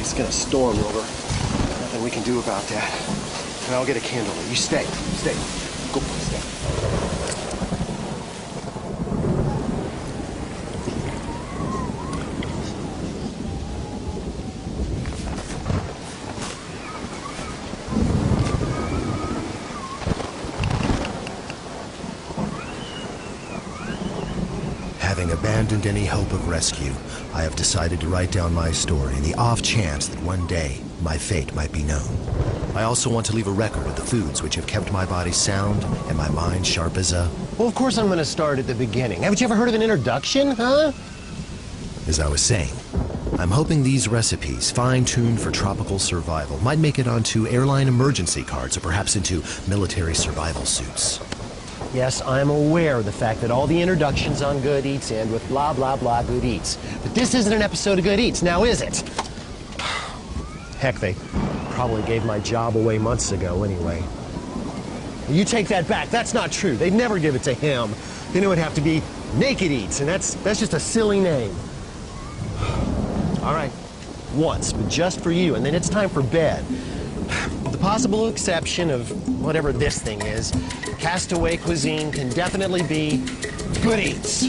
It's gonna storm, Wilbur. Nothing we can do about that. And I'll get a candle. You stay. Stay. Go, stay. Having abandoned any hope of rescue, I have decided to write down my story in the off chance that one day my fate might be known. I also want to leave a record of the foods which have kept my body sound and my mind sharp as a... Well, of course I'm gonna start at the beginning. Haven't you ever heard of an introduction, huh? As I was saying, I'm hoping these recipes, fine-tuned for tropical survival, might make it onto airline emergency cards or perhaps into military survival suits. Yes, I'm aware of the fact that all the introductions on Good Eats end with blah, blah, blah, Good Eats. But this isn't an episode of Good Eats, now is it? Heck, they probably gave my job away months ago anyway. You take that back, that's not true. They'd never give it to him. Then it would have to be Naked Eats, and that's just a silly name. All right, once, but just for you, and then it's time for bed. With the possible exception of whatever this thing is, Castaway cuisine can definitely be Good Eats.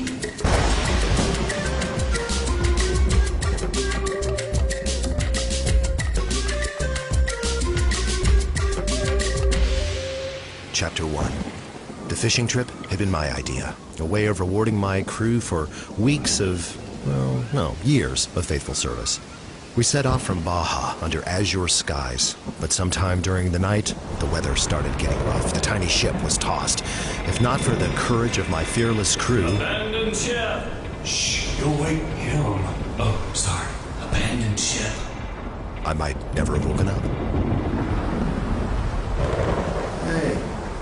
Chapter 1. The fishing trip had been my idea, a way of rewarding my crew for weeks of, well, no, years of faithful service. We set off from Baja under azure skies, but sometime during the night, the weather started getting rough. The tiny ship was tossed. If not for the courage of my fearless crew... Abandoned ship! Shh, you'll wake him. Oh, sorry. Abandoned ship. I might never have woken up.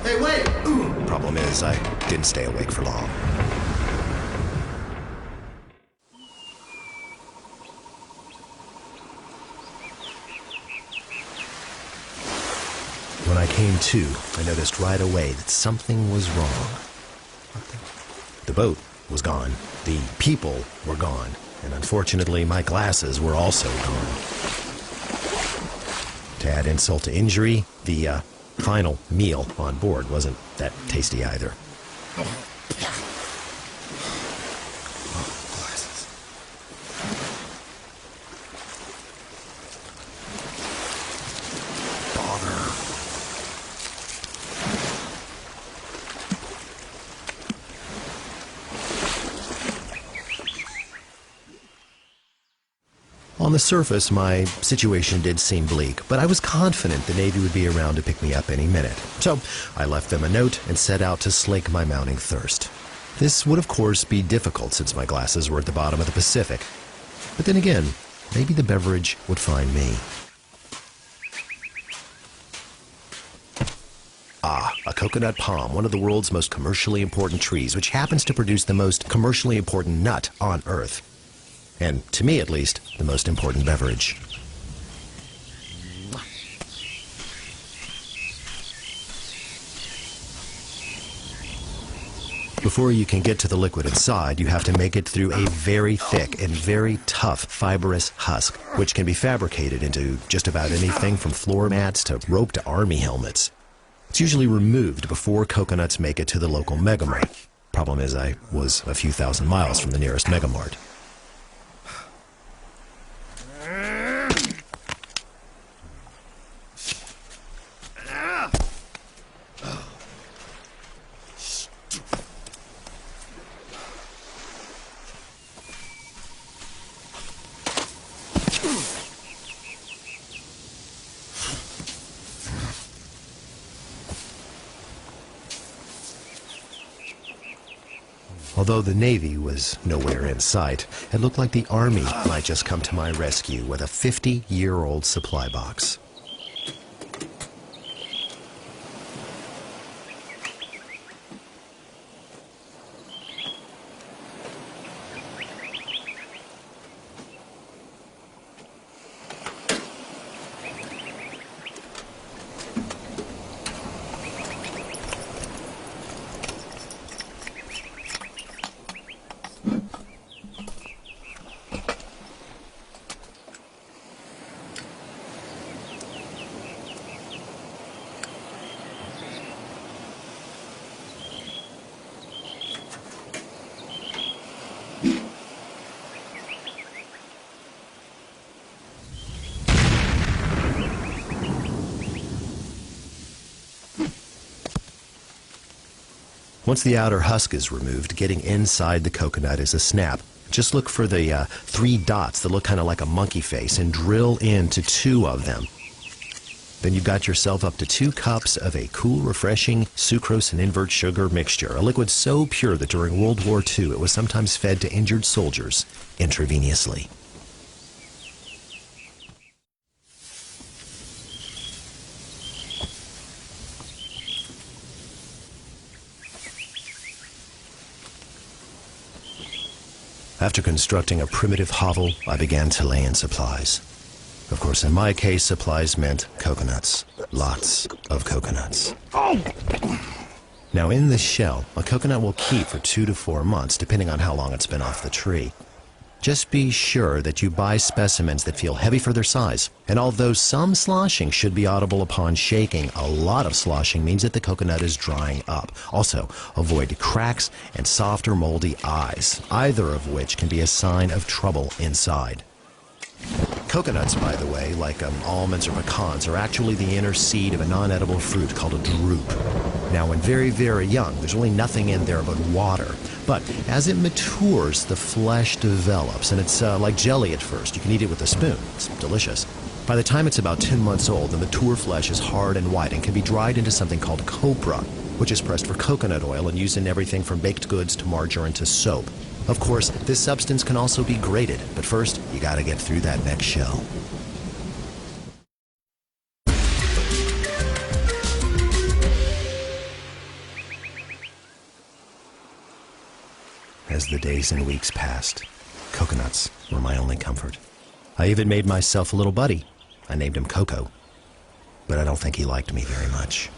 Hey, wait! Problem is, I didn't stay awake for long. When I came to, I noticed right away that something was wrong. The boat was gone. The people were gone. And unfortunately, my glasses were also gone. To add insult to injury, the final meal on board wasn't that tasty either. On the surface, my situation did seem bleak, but I was confident the Navy would be around to pick me up any minute. So I left them a note and set out to slake my mounting thirst. This would, of course, be difficult since my glasses were at the bottom of the Pacific. But then again, maybe the beverage would find me. Ah, a coconut palm, one of the world's most commercially important trees, which happens to produce the most commercially important nut on Earth. And, to me at least, the most important beverage. Before you can get to the liquid inside, you have to make it through a very thick and very tough fibrous husk, which can be fabricated into just about anything from floor mats to rope to army helmets. It's usually removed before coconuts make it to the local megamart. Problem is, I was a few thousand miles from the nearest megamart. Although the Navy was nowhere in sight, it looked like the Army might just come to my rescue with a 50-year-old supply box. Once the outer husk is removed, getting inside the coconut is a snap. Just look for the 3 dots that look kind of like a monkey face and drill into 2 of them. Then you've got yourself up to 2 cups of a cool, refreshing sucrose and invert sugar mixture, a liquid so pure that during World War II it was sometimes fed to injured soldiers intravenously. After constructing a primitive hovel, I began to lay in supplies. Of course, in my case, supplies meant coconuts. Lots of coconuts. Now, in this shell, a coconut will keep for 2 to 4 months, depending on how long it's been off the tree. Just be sure that you buy specimens that feel heavy for their size. And although some sloshing should be audible upon shaking, a lot of sloshing means that the coconut is drying up. Also, avoid cracks and soft or moldy eyes, either of which can be a sign of trouble inside. Coconuts, by the way, like almonds or pecans, are actually the inner seed of a non-edible fruit called a drupe. Now, when very, very young, there's really nothing in there but water. But as it matures, the flesh develops, and it's like jelly at first. You can eat it with a spoon. It's delicious. By the time it's about 10 months old, the mature flesh is hard and white and can be dried into something called copra, which is pressed for coconut oil and used in everything from baked goods to margarine to soap. Of course, this substance can also be grated, but first, you gotta get through that next shell. As the days and weeks passed, coconuts were my only comfort. I even made myself a little buddy. I named him Coco, but I don't think he liked me very much.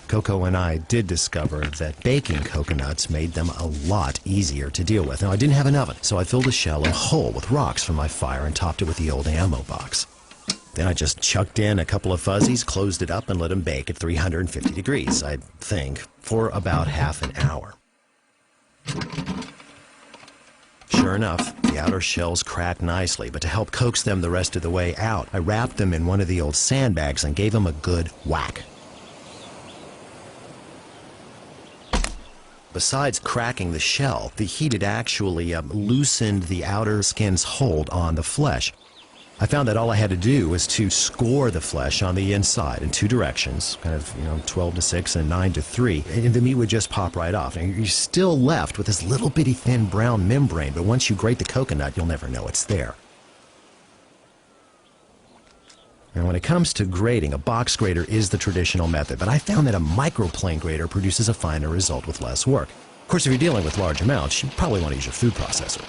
Coco and I did discover that baking coconuts made them a lot easier to deal with. Now, I didn't have an oven, so I filled a shell a hole with rocks from my fire and topped it with the old ammo box. Then I just chucked in a couple of fuzzies, closed it up, and let them bake at 350 degrees, I think, for about half an hour. Sure enough, the outer shells cracked nicely, but to help coax them the rest of the way out, I wrapped them in one of the old sandbags and gave them a good whack. Besides cracking the shell, the heat had actually loosened the outer skin's hold on the flesh. I found that all I had to do was to score the flesh on the inside in 2 directions, kind of, 12 to 6 and 9 to 3, and the meat would just pop right off. And you're still left with this little bitty thin brown membrane, but once you grate the coconut, you'll never know it's there. Now, when it comes to grating, a box grater is the traditional method, but I found that a microplane grater produces a finer result with less work. Of course, if you're dealing with large amounts, you probably want to use your food processor.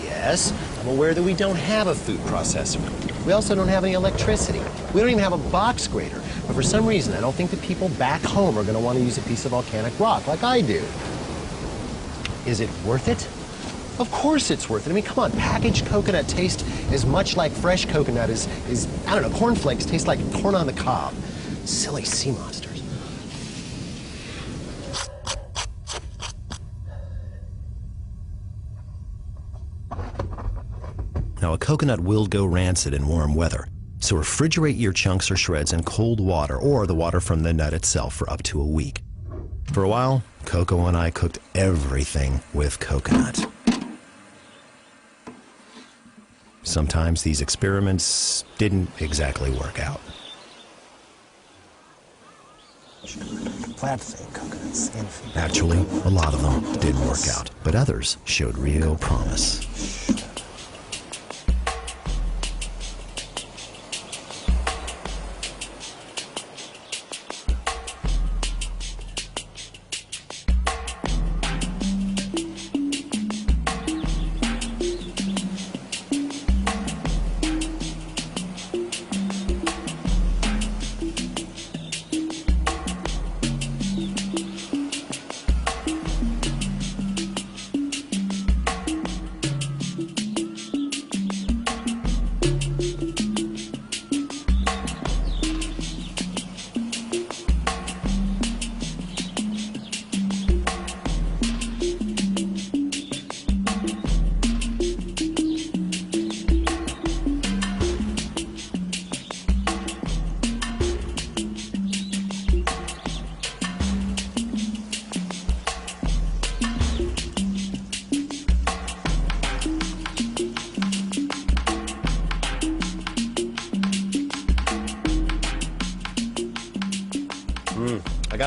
Yes, I'm aware that we don't have a food processor. We also don't have any electricity. We don't even have a box grater. But for some reason, I don't think the people back home are going to want to use a piece of volcanic rock like I do. Is it worth it? Of course it's worth it. I mean, come on, packaged coconut tastes as much like fresh coconut as I don't know, cornflakes taste like corn on the cob. Silly sea monsters. Now, a coconut will go rancid in warm weather, so refrigerate your chunks or shreds in cold water or the water from the nut itself for up to a week. For a while, Coco and I cooked everything with coconut. Sometimes these experiments didn't exactly work out. Actually, a lot of them didn't work out, but others showed real promise.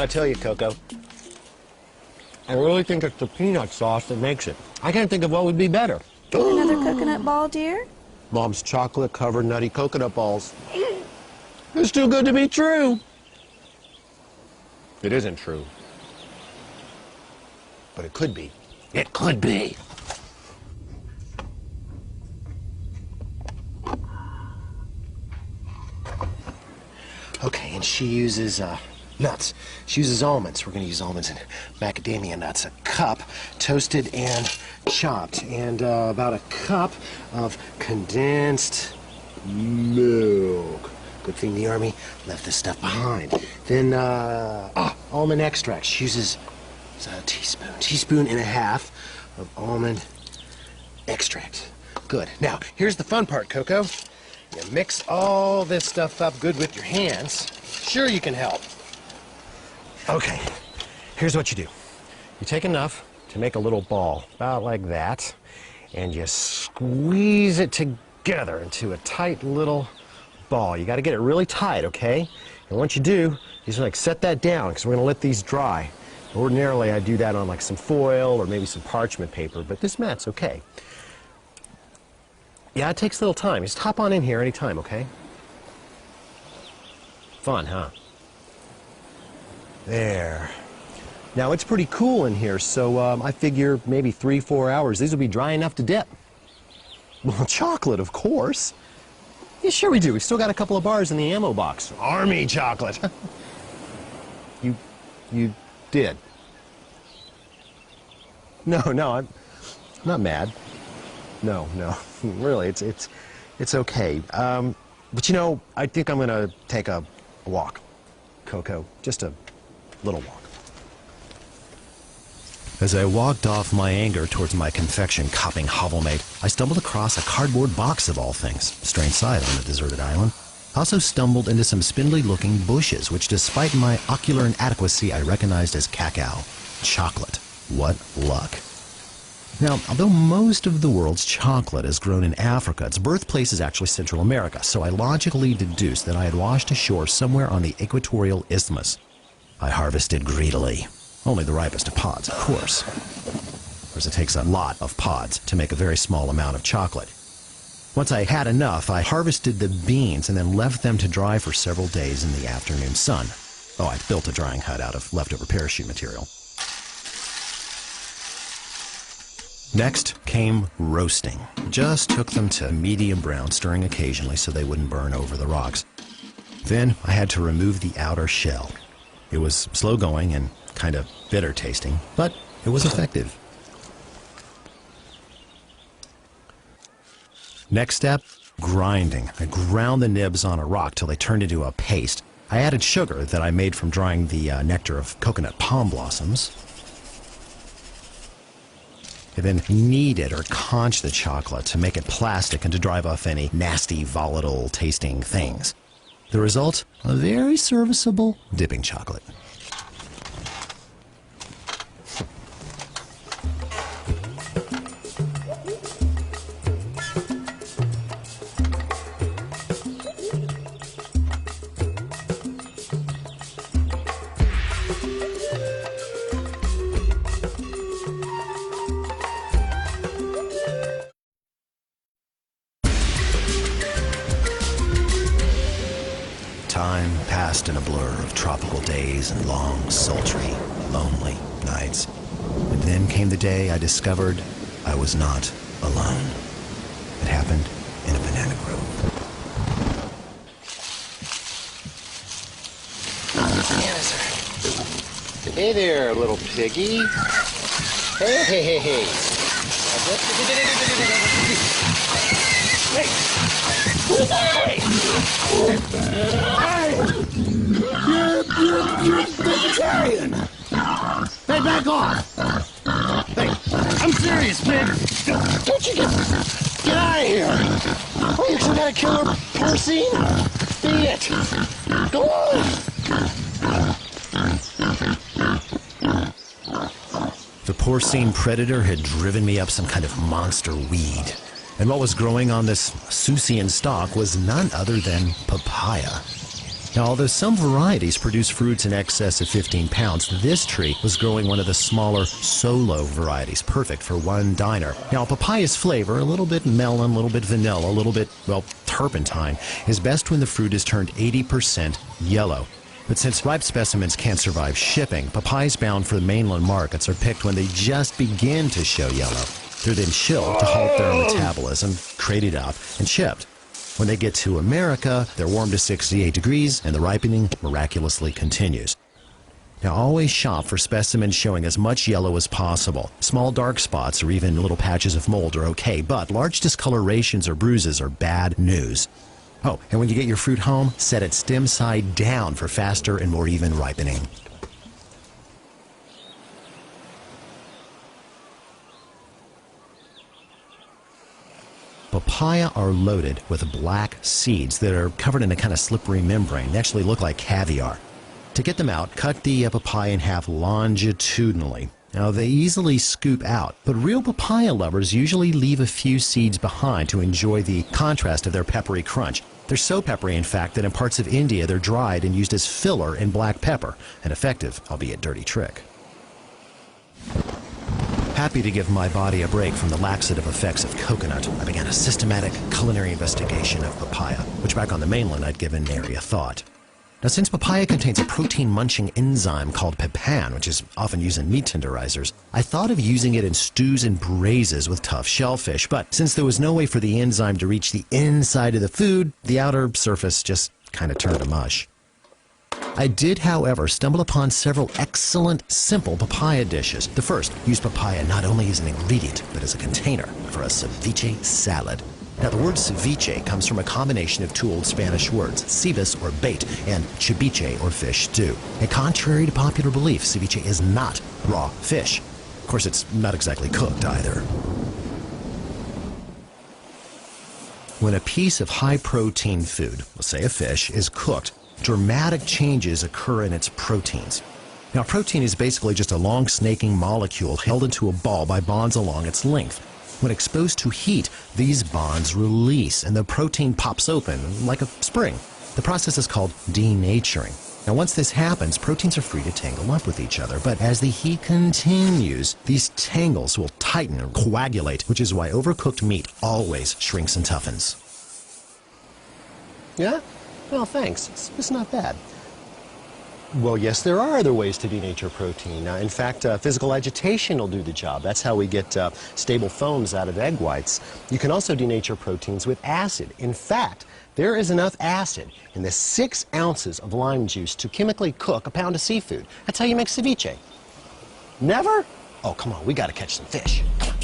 gotta tell you, Coco, I really think it's the peanut sauce that makes it. I can't think of what would be better. Another coconut ball, dear? Mom's chocolate-covered nutty coconut balls. It's too good to be true. It isn't true. But it could be. It could be. Okay, and she uses nuts. She uses almonds. We're going to use almonds and macadamia nuts. A cup, toasted and chopped. And about a cup of condensed milk. Good thing the Army left this stuff behind. Then, almond extract. She uses a teaspoon and a half of almond extract. Good. Now, here's the fun part, Coco. You mix all this stuff up good with your hands. Sure, you can help. Okay, here's what you do. You take enough to make a little ball, about like that, and you squeeze it together into a tight little ball. You got to get it really tight, okay? And once you do, you just like set that down because we're going to let these dry. Ordinarily, I do that on like some foil or maybe some parchment paper, but this mat's okay. Yeah, it takes a little time. Just hop on in here anytime, okay? Fun, huh? There. Now, it's pretty cool in here, so I figure maybe 3-4 hours. These will be dry enough to dip. Well, chocolate, of course. Yeah, sure we do. We still got a couple of bars in the ammo box. Army chocolate. You did. No, I'm not mad. No, really, it's okay. But you know, I think I'm gonna take a walk, Coco. Just a little walk. As I walked off my anger towards my confection-copping hovelmate, I stumbled across a cardboard box of all things. Strange sight on a deserted island. I also stumbled into some spindly-looking bushes, which despite my ocular inadequacy, I recognized as cacao. Chocolate. What luck. Now, although most of the world's chocolate is grown in Africa, its birthplace is actually Central America, so I logically deduced that I had washed ashore somewhere on the equatorial isthmus. I harvested greedily. Only the ripest of pods, of course. Of course, it takes a lot of pods to make a very small amount of chocolate. Once I had enough, I harvested the beans and then left them to dry for several days in the afternoon sun. Oh, I built a drying hut out of leftover parachute material. Next came roasting. Just took them to medium brown, stirring occasionally so they wouldn't burn over the rocks. Then I had to remove the outer shell. It was slow going and kind of bitter tasting, but it was effective. Next step, grinding. I ground the nibs on a rock till they turned into a paste. I added sugar that I made from drying the nectar of coconut palm blossoms. I then kneaded or conched the chocolate to make it plastic and to drive off any nasty, volatile tasting things. The result, a very serviceable dipping chocolate. Time passed in a blur of tropical days and long, sultry, lonely nights. And then came the day I discovered I was not alone. It happened in a banana grove. Hey there, little piggy. Hey. You're a vegetarian. Hey, back off. Hey, I'm serious, pig. Don't you get out of here. Oh, you got a killer porcine? Be it. Go on. The porcine predator had driven me up some kind of monster weed. And what was growing on this Susian stalk was none other than papaya. Now, although some varieties produce fruits in excess of 15 pounds, this tree was growing one of the smaller solo varieties, perfect for one diner. Now, papaya's flavor, a little bit melon, a little bit vanilla, a little bit, well, turpentine, is best when the fruit is turned 80% yellow. But since ripe specimens can't survive shipping, papayas bound for the mainland markets are picked when they just begin to show yellow. They're then chilled to halt their metabolism, crated up, and shipped. When they get to America, they're warmed to 68 degrees, and the ripening miraculously continues. Now, always shop for specimens showing as much yellow as possible. Small dark spots or even little patches of mold are okay, but large discolorations or bruises are bad news. Oh, and when you get your fruit home, set it stem side down for faster and more even ripening. Papaya are loaded with black seeds that are covered in a kind of slippery membrane. They actually look like caviar. To get them out, cut the papaya in half longitudinally. Now, they easily scoop out, but real papaya lovers usually leave a few seeds behind to enjoy the contrast of their peppery crunch. They're so peppery, in fact, that in parts of India they're dried and used as filler in black pepper, an effective, albeit dirty trick. Happy to give my body a break from the laxative effects of coconut, I began a systematic culinary investigation of papaya, which back on the mainland I'd given nary a thought. Now, since papaya contains a protein-munching enzyme called papan, which is often used in meat tenderizers, I thought of using it in stews and braises with tough shellfish, but since there was no way for the enzyme to reach the inside of the food, the outer surface just kind of turned to mush. I did, however, stumble upon several excellent, simple papaya dishes. The first used papaya not only as an ingredient, but as a container for a ceviche salad. Now, the word ceviche comes from a combination of two old Spanish words, cebus or bait, and ceviche or fish stew. And contrary to popular belief, ceviche is not raw fish. Of course, it's not exactly cooked either. When a piece of high-protein food, let's say a fish, is cooked, dramatic changes occur in its proteins. Now, protein is basically just a long snaking molecule held into a ball by bonds along its length. When exposed to heat, these bonds release and the protein pops open like a spring. The process is called denaturing. Now, once this happens, proteins are free to tangle up with each other, but as the heat continues, these tangles will tighten or coagulate, which is why overcooked meat always shrinks and toughens. Yeah? Well, thanks. It's not bad. Well, yes, there are other ways to denature protein. In fact, physical agitation will do the job. That's how we get stable foams out of egg whites. You can also denature proteins with acid. In fact, there is enough acid in the 6 ounces of lime juice to chemically cook a pound of seafood. That's how you make ceviche. Never? Oh, come on, we gotta catch some fish. Come on.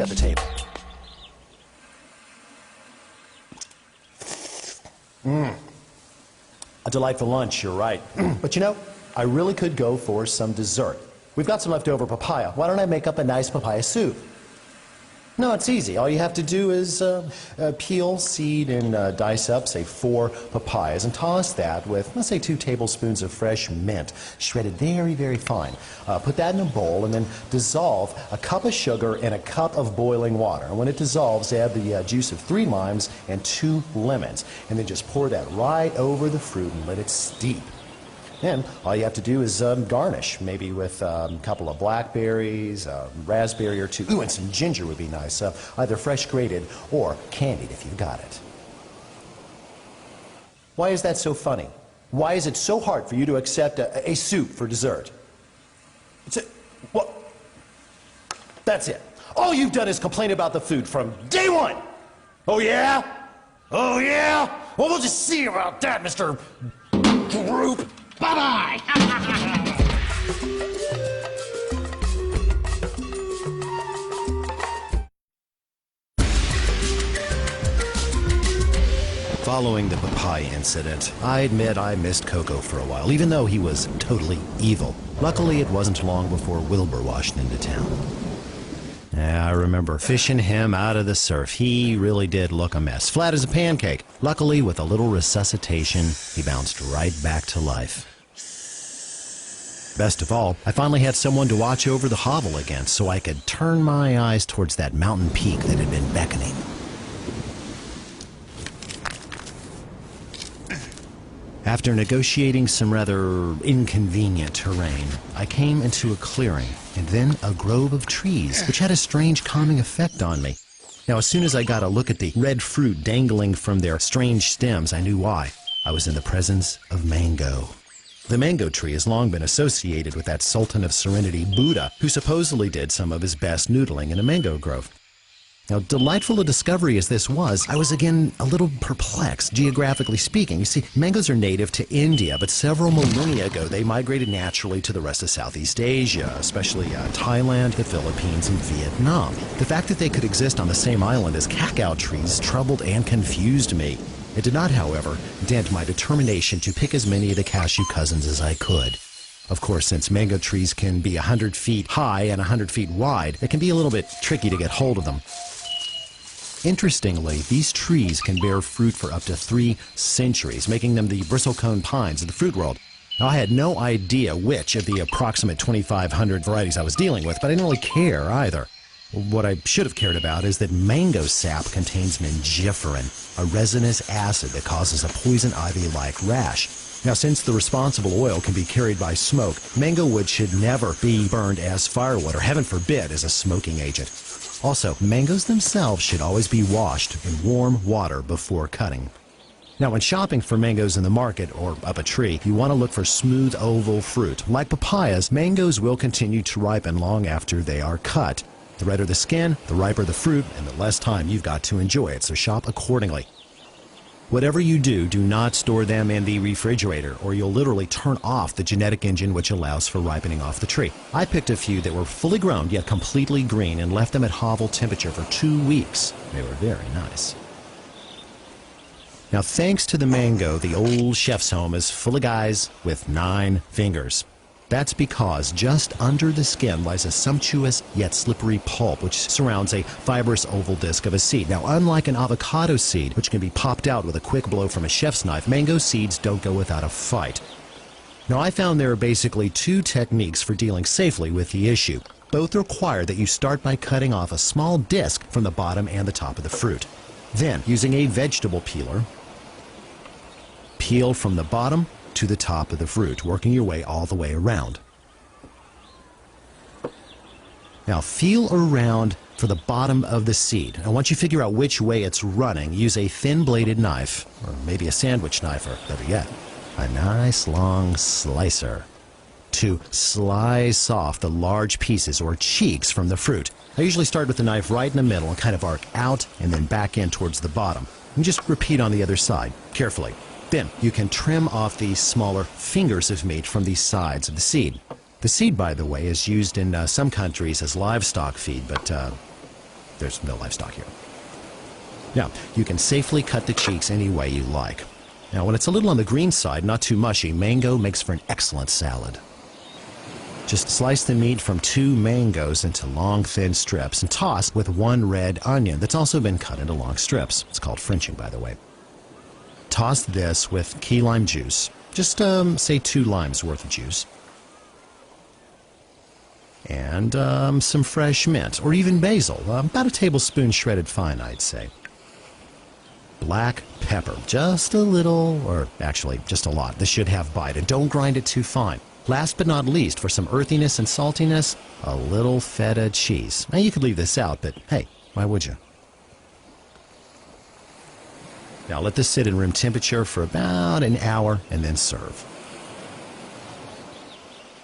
set the table. A delightful lunch, you're right. But you know, I really could go for some dessert. We've got some leftover papaya. Why don't I make up a nice papaya soup? No, it's easy. All you have to do is peel, seed, and dice up, say, 4 papayas, and toss that with, let's say, 2 tablespoons of fresh mint, shredded very, very fine. Put that in a bowl, and then dissolve a cup of sugar in a cup of boiling water. And when it dissolves, add the juice of 3 limes and 2 lemons, and then just pour that right over the fruit and let it steep. Then all you have to do is garnish, maybe with a couple of blackberries, raspberry or 2. Ooh, and some ginger would be nice, either fresh grated or candied if you've got it. Why is that so funny? Why is it so hard for you to accept a soup for dessert? Well, that's it. All you've done is complain about the food from day one. Oh, yeah? Oh, yeah? Well, we'll just see about that, Mr. Group. Bye-bye! Following the papaya incident, I admit I missed Coco for a while, even though he was totally evil. Luckily, it wasn't long before Wilbur washed into town. Yeah, I remember fishing him out of the surf. He really did look a mess, flat as a pancake. Luckily, with a little resuscitation, he bounced right back to life. Best of all, I finally had someone to watch over the hovel again, so I could turn my eyes towards that mountain peak that had been beckoning. After negotiating some rather inconvenient terrain, I came into a clearing, and then a grove of trees, which had a strange calming effect on me. Now, as soon as I got a look at the red fruit dangling from their strange stems, I knew why. I was in the presence of mango. The mango tree has long been associated with that Sultan of Serenity, Buddha, who supposedly did some of his best noodling in a mango grove. Now, delightful a discovery as this was, I was again a little perplexed, geographically speaking. You see, mangoes are native to India, but several millennia ago they migrated naturally to the rest of Southeast Asia, especially Thailand, the Philippines, and Vietnam. The fact that they could exist on the same island as cacao trees troubled and confused me. It did not, however, dent my determination to pick as many of the cashew cousins as I could. Of course, since mango trees can be 100 feet high and 100 feet wide, it can be a little bit tricky to get hold of them. Interestingly, these trees can bear fruit for up to 3 centuries, making them the bristlecone pines of the fruit world. Now, I had no idea which of the approximate 2,500 varieties I was dealing with, but I didn't really care either. What I should have cared about is that mango sap contains mengiferin, a resinous acid that causes a poison ivy-like rash. Now, since the responsible oil can be carried by smoke, mango wood should never be burned as firewood, or heaven forbid, as a smoking agent. Also, mangoes themselves should always be washed in warm water before cutting. Now, when shopping for mangoes in the market or up a tree, you want to look for smooth oval fruit. Like papayas, mangoes will continue to ripen long after they are cut. The redder the skin, the riper the fruit, and the less time you've got to enjoy it, so shop accordingly. Whatever you do, do not store them in the refrigerator, or you'll literally turn off the genetic engine which allows for ripening off the tree. I picked a few that were fully grown, yet completely green, and left them at hovel temperature for 2 weeks. They were very nice. Now, thanks to the mango, the old chef's home is full of guys with 9 fingers. That's because just under the skin lies a sumptuous yet slippery pulp which surrounds a fibrous oval disc of a seed. Now, unlike an avocado seed, which can be popped out with a quick blow from a chef's knife, mango seeds don't go without a fight. Now, I found there are basically 2 techniques for dealing safely with the issue. Both require that you start by cutting off a small disc from the bottom and the top of the fruit. Then, using a vegetable peeler, peel from the bottom to the top of the fruit, working your way all the way around. Now, feel around for the bottom of the seed. And once you figure out which way it's running, use a thin-bladed knife, or maybe a sandwich knife, or better yet, a nice long slicer, to slice off the large pieces or cheeks from the fruit. I usually start with the knife right in the middle and kind of arc out and then back in towards the bottom. And just repeat on the other side, carefully. Then you can trim off these smaller fingers of meat from the sides of the seed. The seed, by the way, is used in some countries as livestock feed, but there's no livestock here. Now, you can safely cut the cheeks any way you like. Now, when it's a little on the green side, not too mushy, mango makes for an excellent salad. Just slice the meat from 2 mangoes into long, thin strips and toss with 1 red onion that's also been cut into long strips. It's called Frenching, by the way. Toss this with key lime juice. Just, say 2 limes worth of juice. And some fresh mint, or even basil. About a tablespoon shredded fine, I'd say. Black pepper, just a little, or actually just a lot. This should have bite, and don't grind it too fine. Last but not least, for some earthiness and saltiness, a little feta cheese. Now, you could leave this out, but hey, why would you? Now, let this sit in room temperature for about an hour and then serve.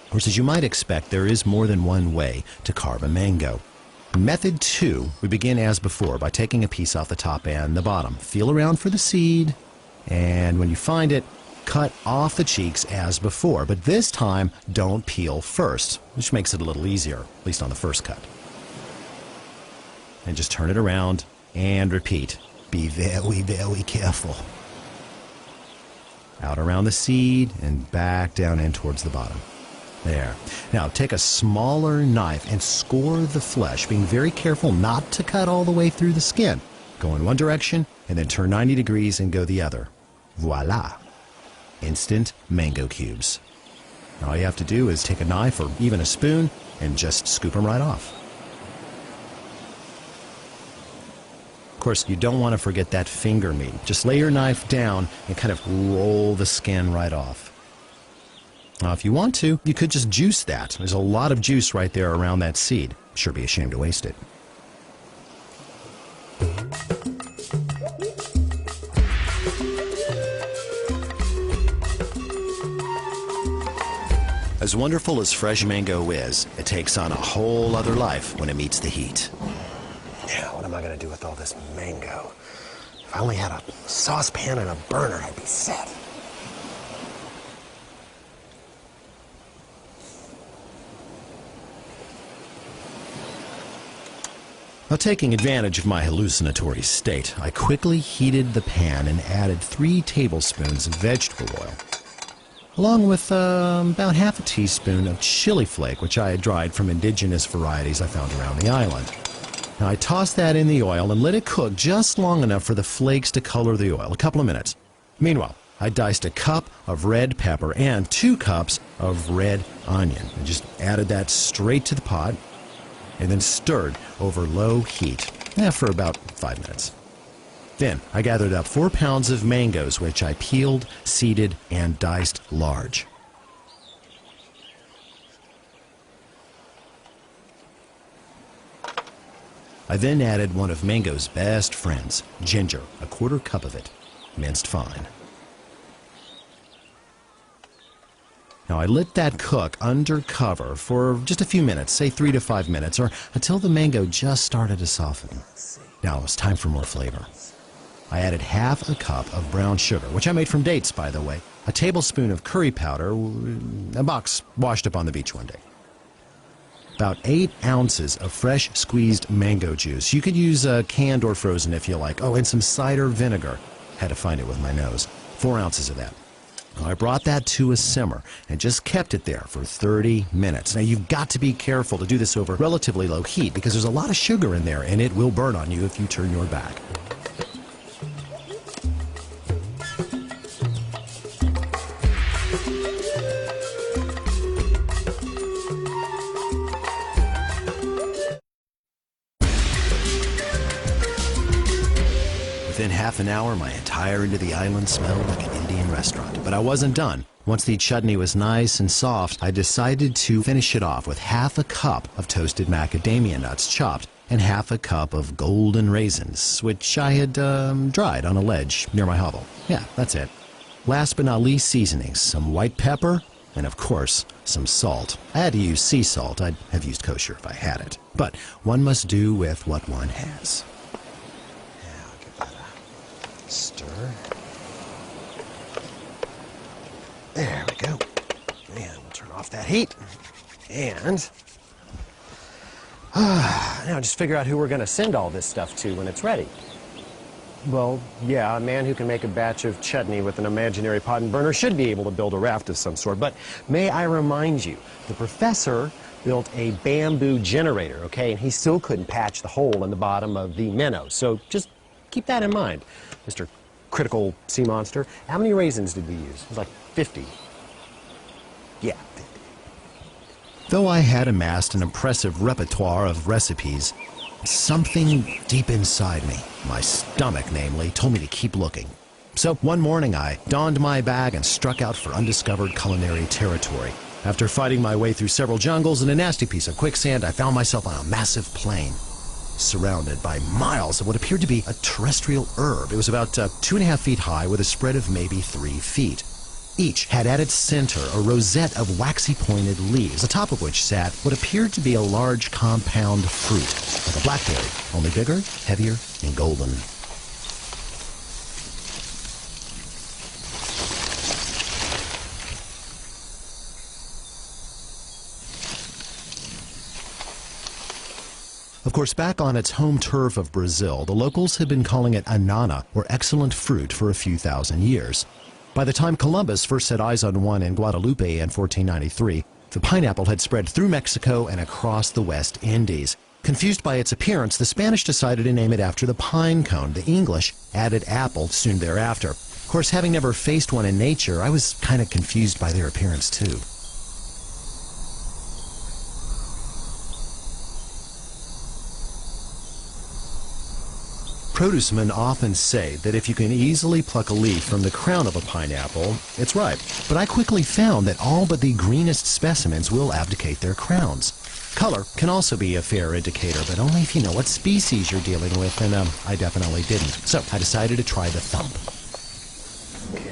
Of course, as you might expect, there is more than one way to carve a mango. Method 2, we begin as before by taking a piece off the top and the bottom. Feel around for the seed, and when you find it, cut off the cheeks as before. But this time, don't peel first, which makes it a little easier, at least on the first cut. And just turn it around and repeat. Be very, very careful. Out around the seed and back down in towards the bottom. There. Now take a smaller knife and score the flesh, being very careful not to cut all the way through the skin. Go in one direction and then turn 90 degrees and go the other. Voila. Instant mango cubes. Now all you have to do is take a knife or even a spoon and just scoop them right off. Of course, you don't want to forget that finger meat. Just lay your knife down and kind of roll the skin right off. Now, if you want to, you could just juice that. There's a lot of juice right there around that seed. Sure be ashamed to waste it. As wonderful as fresh mango is, it takes on a whole other life when it meets the heat. Yeah, what am I going to do with all this mango? If I only had a saucepan and a burner, I'd be set. Now, taking advantage of my hallucinatory state, I quickly heated the pan and added 3 tablespoons of vegetable oil, along with about half a teaspoon of chili flake, which I had dried from indigenous varieties I found around the island. Now, I tossed that in the oil and let it cook just long enough for the flakes to color the oil, a couple of minutes. Meanwhile, I diced a cup of red pepper and 2 cups of red onion and just added that straight to the pot and then stirred over low heat for about 5 minutes. Then I gathered up 4 pounds of mangoes, which I peeled, seeded, and diced large. I then added one of mango's best friends, ginger, a 1/4 cup of it, minced fine. Now, I let that cook under cover for just a few minutes, say 3 to 5 minutes, or until the mango just started to soften. Now, it's time for more flavor. I added half a cup of brown sugar, which I made from dates, by the way, a tablespoon of curry powder, a box washed up on the beach one day. About 8 ounces of fresh squeezed mango juice. You could use canned or frozen if you like. Oh, and some cider vinegar. Had to find it with my nose. 4 ounces of that. I brought that to a simmer and just kept it there for 30 minutes. Now, you've got to be careful to do this over relatively low heat because there's a lot of sugar in there and it will burn on you if you turn your back. Within half an hour, my entire end of the island smelled like an Indian restaurant. But I wasn't done. Once the chutney was nice and soft, I decided to finish it off with half a cup of toasted macadamia nuts chopped and half a cup of golden raisins, which I had dried on a ledge near my hovel. Yeah, that's it. Last but not least, seasonings. Some white pepper and, of course, some salt. I had to use sea salt. I'd have used kosher if I had it. But one must do with what one has. Stir. There we go. And we'll turn off that heat. And Now just figure out who we're going to send all this stuff to when it's ready. Well, yeah, a man who can make a batch of chutney with an imaginary pot and burner should be able to build a raft of some sort. But may I remind you, the professor built a bamboo generator, okay? And he still couldn't patch the hole in the bottom of the minnow. So just keep that in mind, Mr. Critical Sea Monster. How many raisins did we use? It was like 50. Yeah, 50. Though I had amassed an impressive repertoire of recipes, something deep inside me, my stomach namely, told me to keep looking. So one morning I donned my bag and struck out for undiscovered culinary territory. After fighting my way through several jungles and a nasty piece of quicksand, I found myself on a massive plain, surrounded by miles of what appeared to be a terrestrial herb. It was about 2.5 feet high with a spread of maybe 3 feet. Each had at its center a rosette of waxy pointed leaves, atop of which sat what appeared to be a large compound fruit, like a blackberry, only bigger, heavier, and golden. Of course, back on its home turf of Brazil, the locals had been calling it anana, or excellent fruit, for a few thousand years. By the time Columbus first set eyes on one in Guadalupe in 1493, the pineapple had spread through Mexico and across the West Indies. Confused by its appearance, the Spanish decided to name it after the pine cone. The English added apple soon thereafter. Of course, having never faced one in nature, I was kind of confused by their appearance too. Producemen often say that if you can easily pluck a leaf from the crown of a pineapple, it's ripe. But I quickly found that all but the greenest specimens will abdicate their crowns. Color can also be a fair indicator, but only if you know what species you're dealing with, and I definitely didn't. So I decided to try the thump. Okay.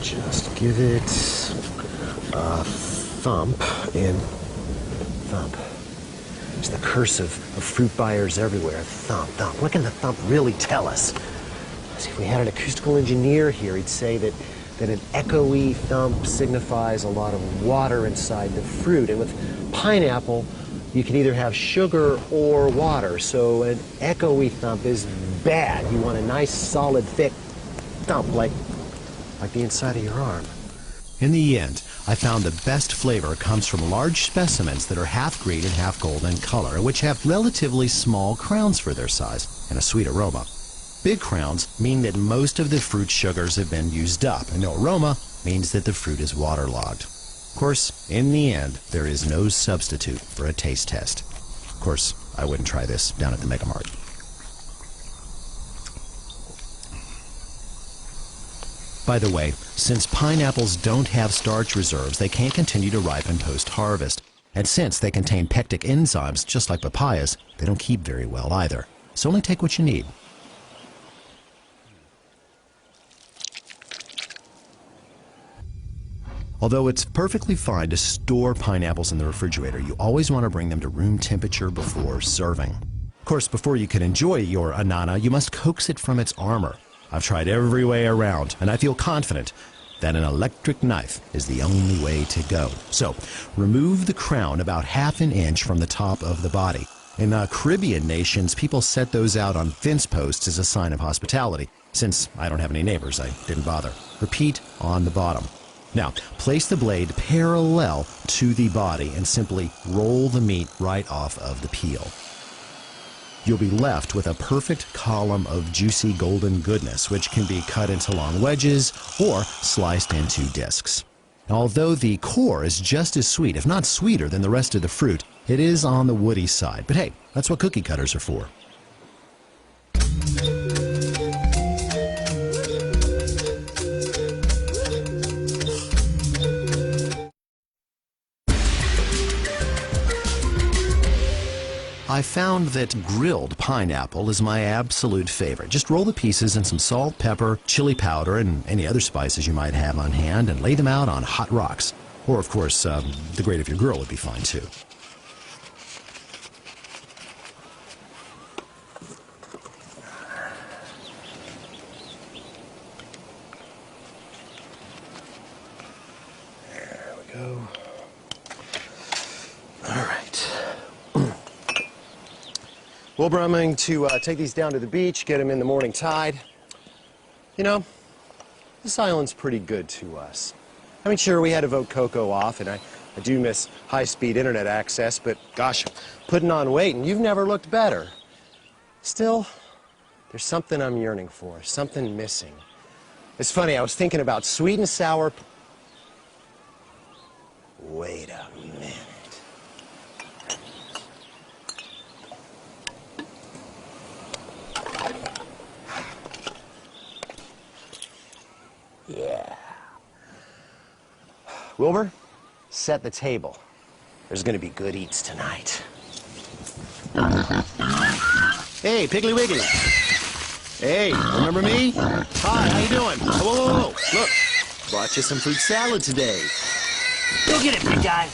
Just give it a thump and thump. It's the curse of fruit buyers everywhere. Thump, thump. What can the thump really tell us? See, if we had an acoustical engineer here, he'd say that an echoey thump signifies a lot of water inside the fruit. And with pineapple, you can either have sugar or water. So an echoey thump is bad. You want a nice, solid, thick thump, like the inside of your arm. In the end, I found the best flavor comes from large specimens that are half green and half gold in color, and which have relatively small crowns for their size and a sweet aroma. Big crowns mean that most of the fruit sugars have been used up, and no aroma means that the fruit is waterlogged. Of course, in the end, there is no substitute for a taste test. Of course, I wouldn't try this down at the Mega Mart. By the way, since pineapples don't have starch reserves, they can't continue to ripen post-harvest. And since they contain pectic enzymes, just like papayas, they don't keep very well either. So only take what you need. Although it's perfectly fine to store pineapples in the refrigerator, you always want to bring them to room temperature before serving. Of course, before you can enjoy your anana, you must coax it from its armor. I've tried every way around, and I feel confident that an electric knife is the only way to go. So, remove the crown about ½ an inch from the top of the body. In Caribbean nations, people set those out on fence posts as a sign of hospitality. Since I don't have any neighbors, I didn't bother. Repeat on the bottom. Now, place the blade parallel to the body and simply roll the meat right off of the peel. You'll be left with a perfect column of juicy golden goodness, which can be cut into long wedges or sliced into discs. Although the core is just as sweet, if not sweeter, than the rest of the fruit, it is on the woody side. But hey, that's what cookie cutters are for. I found that grilled pineapple is my absolute favorite. Just roll the pieces in some salt, pepper, chili powder, and any other spices you might have on hand, and lay them out on hot rocks. Or, of course, the grate of your grill would be fine, too. There we go. All right. Wilbur, I'm going to take these down to the beach, get them in the morning tide. You know, this island's pretty good to us. I mean, sure, we had to vote Coco off, and I do miss high-speed internet access, but gosh, putting on weight, and you've never looked better. Still, there's something I'm yearning for, something missing. It's funny, I was thinking about sweet and sour... Wait a minute. Yeah. Wilbur, set the table. There's gonna be good eats tonight. Hey, Piggly Wiggly. Hey, remember me? Hi, how you doing? Whoa, whoa, whoa. Look, brought you some fruit salad today. Go get it, big guy.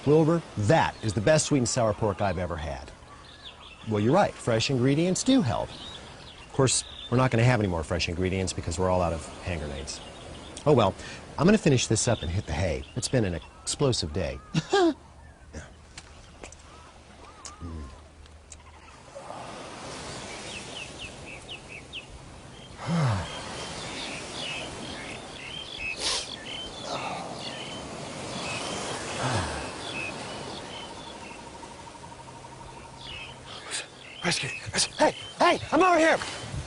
Wilbur, that is the best sweet and sour pork I've ever had. Well, you're right. Fresh ingredients do help. Of course, we're not going to have any more fresh ingredients because we're all out of hand grenades. Oh, well, I'm going to finish this up and hit the hay. It's been an explosive day. Rescue. Hey, hey, I'm over here.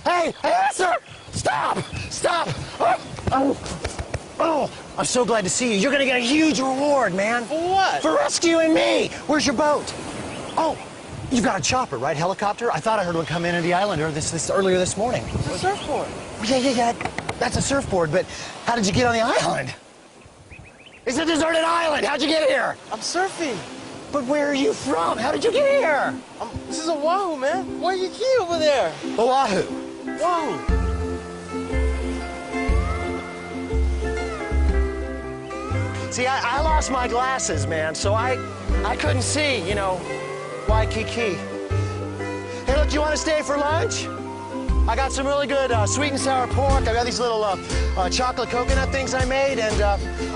Hey, hey, sir! Stop! Stop! Oh, I'm so glad to see you. You're gonna get a huge reward, man. For what? For rescuing me. Where's your boat? Oh, you've got a chopper, right? Helicopter? I thought I heard one come into the island earlier this morning. It's a surfboard. Yeah. That's a surfboard, but how did you get on the island? It's a deserted island. How'd you get here? I'm surfing. But where are you from? How did you get here? This is Oahu, man. Why are you key over there? Oahu. Oahu. See, I lost my glasses, man, so I couldn't see, you know, Waikiki. Hey, look, you want to stay for lunch? I got some really good sweet and sour pork. I got these little chocolate coconut things I made, and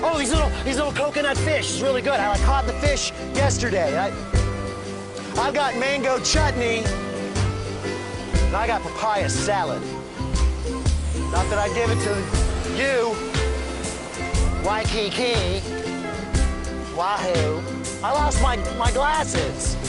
oh, these little coconut fish. It's really good. I caught the fish yesterday. I've got mango chutney, and I got papaya salad. Not that I give it to you, Waikiki, Wahoo. I lost my glasses.